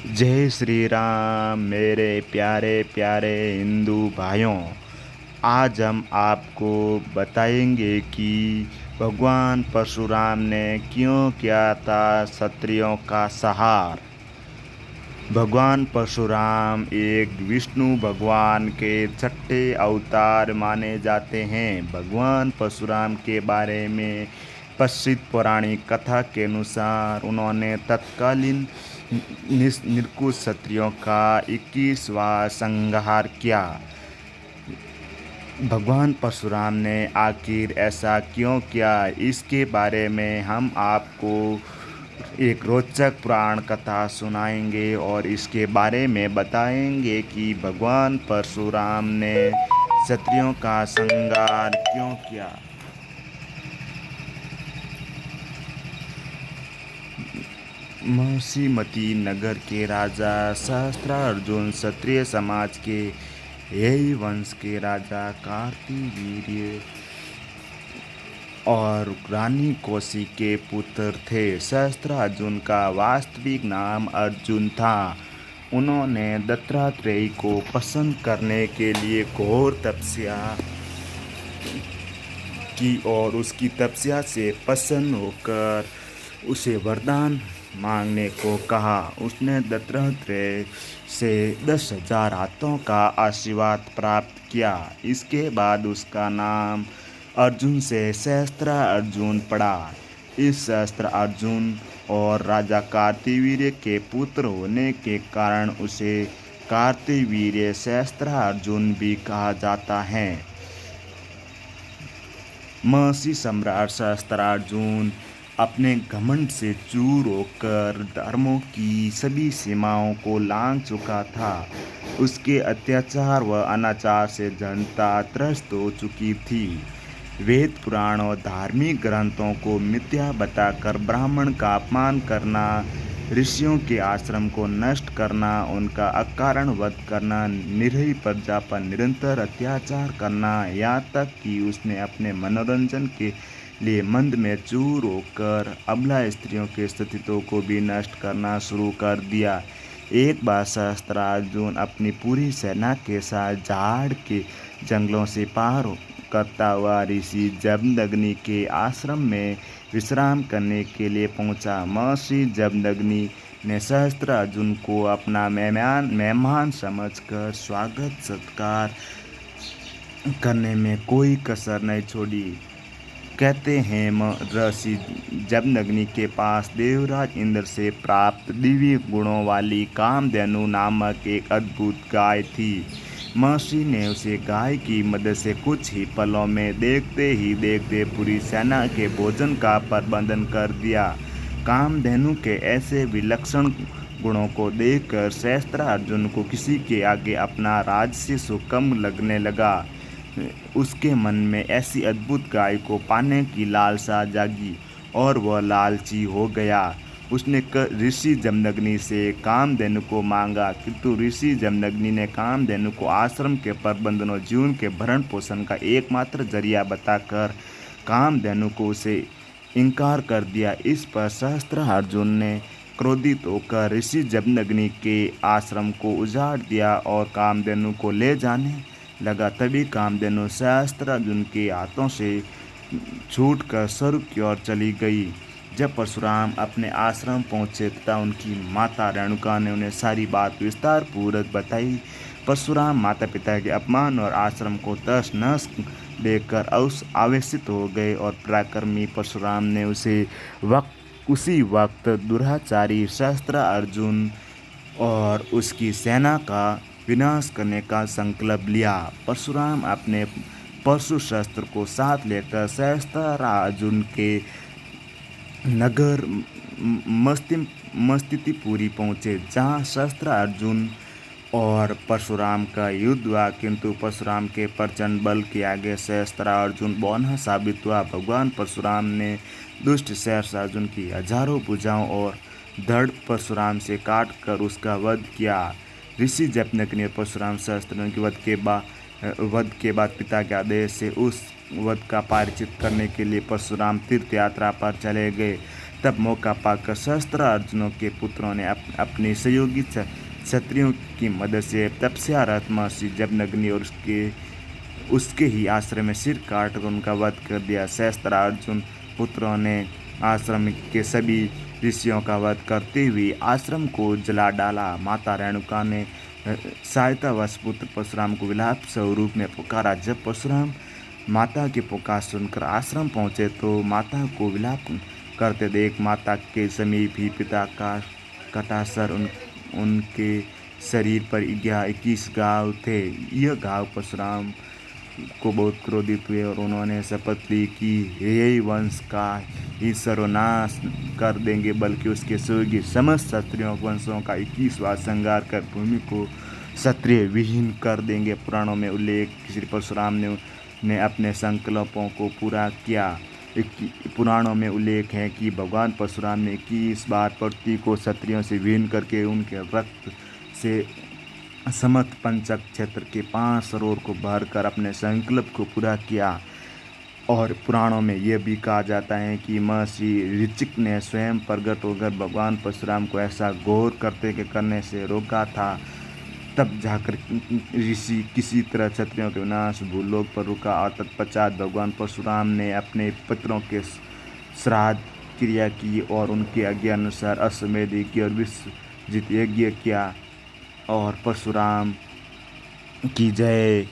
जय श्री राम मेरे प्यारे प्यारे हिंदू भाइयों। आज हम आपको बताएंगे कि भगवान परशुराम ने क्यों किया था क्षत्रियों का संहार। भगवान परशुराम एक विष्णु भगवान के छठे अवतार माने जाते हैं। भगवान परशुराम के बारे में प्रसिद्ध पौराणिक कथा के अनुसार उन्होंने तत्कालीन निरंकुश क्षत्रियों का 21वां संहार किया। भगवान परशुराम ने आखिर ऐसा क्यों किया, इसके बारे में हम आपको एक रोचक पुराण कथा सुनाएंगे और इसके बारे में बताएंगे कि भगवान परशुराम ने क्षत्रियों का संहार क्यों किया। महसीमती नगर के राजा सहस्त्रार्जुन क्षत्रिय समाज के यही वंश के राजा कार्तिवीर्य और रानी कौशिक के पुत्र थे। सहस्त्रार्जुन का वास्तविक नाम अर्जुन था। उन्होंने दत्तात्रेय को प्रसन्न करने के लिए घोर तपस्या की और उसकी तपस्या से प्रसन्न होकर उसे वरदान मांगने को कहा। उसने दत्तात्रेय से 10,000 हाथों का आशीर्वाद प्राप्त किया। इसके बाद उसका नाम अर्जुन से सहस्त्रार्जुन पड़ा। इस सहस्त्रार्जुन और राजा कार्तिवीर्य के पुत्र होने के कारण उसे कार्तिवीर्य सहस्त्रार्जुन भी कहा जाता है। महर्षि सम्राट सहस्त्रार्जुन अपने घमंड से चूर होकर धर्मों की सभी सीमाओं को लांघ चुका था। उसके अत्याचार व अनाचार से जनता त्रस्त हो चुकी थी। वेद पुराण और धार्मिक ग्रंथों को मिथ्या बताकर ब्राह्मण का अपमान करना, ऋषियों के आश्रम को नष्ट करना, उनका अकारण वध करना, निरीह प्रजा पर निरंतर अत्याचार करना, यहाँ तक कि उसने अपने मनोरंजन के लिए मंद में चूर होकर अबला स्त्रियों के अस्तित्व को भी नष्ट करना शुरू कर दिया। एक बार सहस्त्रार्जुन अपनी पूरी सेना के साथ झाड़ के जंगलों से पार करता हुआ ऋषि जमदग्नि के आश्रम में विश्राम करने के लिए पहुंचा। महर्षि जमदग्नि ने सहस्त्रार्जुन को अपना मेहमान समझकर स्वागत सत्कार करने में कोई कसर नहीं छोड़ी। कहते हैं महर्षि जमदग्नि के पास देवराज इंद्र से प्राप्त दिव्य गुणों वाली कामधेनु नामक एक अद्भुत गाय थी। महर्षि ने उसे गाय की मदद से कुछ ही पलों में देखते ही देखते पूरी सेना के भोजन का प्रबंधन कर दिया। कामधेनु के ऐसे विलक्षण गुणों को देखकर सहस्त्रार्जुन को किसी के आगे अपना राजसी सुख कम लगने लगा। उसके मन में ऐसी अद्भुत गाय को पाने की लालसा जागी और वह लालची हो गया। उसने ऋषि जमदग्नि से कामधेनु को मांगा, किंतु ऋषि जमदग्नि ने कामधेनु को आश्रम के प्रबंधन और जीवन के भरण पोषण का एकमात्र जरिया बताकर कामधेनु को उसे इनकार कर दिया। इस पर सहस्त्रार्जुन ने क्रोधित होकर ऋषि जमदग्नि के आश्रम को उजाड़ दिया और कामधेनु को ले जाने लगा। तभी कामधेनु सहस्त्रार्जुन के हाथों से छूटकर स्वर्ग की ओर चली गई। जब परशुराम अपने आश्रम पहुंचे तथा उनकी माता रेणुका ने उन्हें सारी बात विस्तार पूर्वक बताई। परशुराम माता पिता के अपमान और आश्रम को तहस नहस देखकर आवेशित हो गए और पराक्रमी परशुराम ने उसी वक्त दुराचारी सहस्त्रार्जुन और उसकी सेना का विनाश करने का संकल्प लिया। परशुराम अपने परशु शस्त्र को साथ लेकर सहस्त्रार्जुन के नगर मस्तिपुरी पहुँचे, जहाँ सहस्त्रार्जुन और परशुराम का युद्ध हुआ, किंतु परशुराम के प्रचंड बल के आगे सहस्त्रार्जुन बौना साबित हुआ। भगवान परशुराम ने दुष्ट सहस्त्रार्जुन की हजारों भुजाओं और धड़ परशुराम से काट कर उसका वध किया। ऋषि जमदग्नि ने परशुराम सहस्त्रार्जुन के वध के बाद पिता के आदेश से उस वध का प्रायश्चित करने के लिए परशुराम तीर्थ यात्रा पर चले गए। तब मौका पाकर सहस्त्रार्जुनों के पुत्रों ने अपने सहयोगी क्षत्रियों की मदद से तपस्या रत महर्षि जमदग्नि और उसके ही आश्रम में सिर काट कर उनका वध कर दिया। सहस्त्रार्जुन पुत्रों ने आश्रम के सभी ऋषियों का वध करते हुए आश्रम को जला डाला। माता रेणुका ने सहायतावश पुत्र परशुराम को विलाप स्वरूप में पुकारा। जब परशुराम माता की पुकार सुनकर आश्रम पहुँचे तो माता को विलाप करते देख माता के समीप ही पिता का कटासर उनके शरीर पर 21 घाव थे। यह घाव परशुराम को बहुत क्रोधित हुए और उन्होंने शपथ ली कि यही वंश का ही सर्वनाश कर देंगे, बल्कि उसके सहयोगी समस्त क्षत्रियों वंशों का 21वां संहार कर भूमि को क्षत्रिय विहीन कर देंगे। पुराणों में उल्लेख श्री परशुराम ने अपने संकल्पों को पूरा किया। पुराणों में उल्लेख है कि भगवान परशुराम ने 21 बार पृथ्वी को क्षत्रियों से विहीन करके उनके रक्त से समस्त पंचक क्षेत्र के 5 सरोवर को भरकर अपने संकल्प को पूरा किया। और पुराणों में यह भी कहा जाता है कि महर्षि ऋचिक ने स्वयं प्रकट होकर भगवान परशुराम को ऐसा घोर करने से रोका था। तब जाकर ऋषि किसी तरह क्षत्रियों के विनाश भूलोक पर रुका और तत्पश्चात भगवान परशुराम ने अपने पुत्रों के श्राद्ध क्रिया की और उनके आज्ञा अनुसार अश्वमेध यज्ञ और विश्वजित यज्ञ किया। और परशुराम की जय।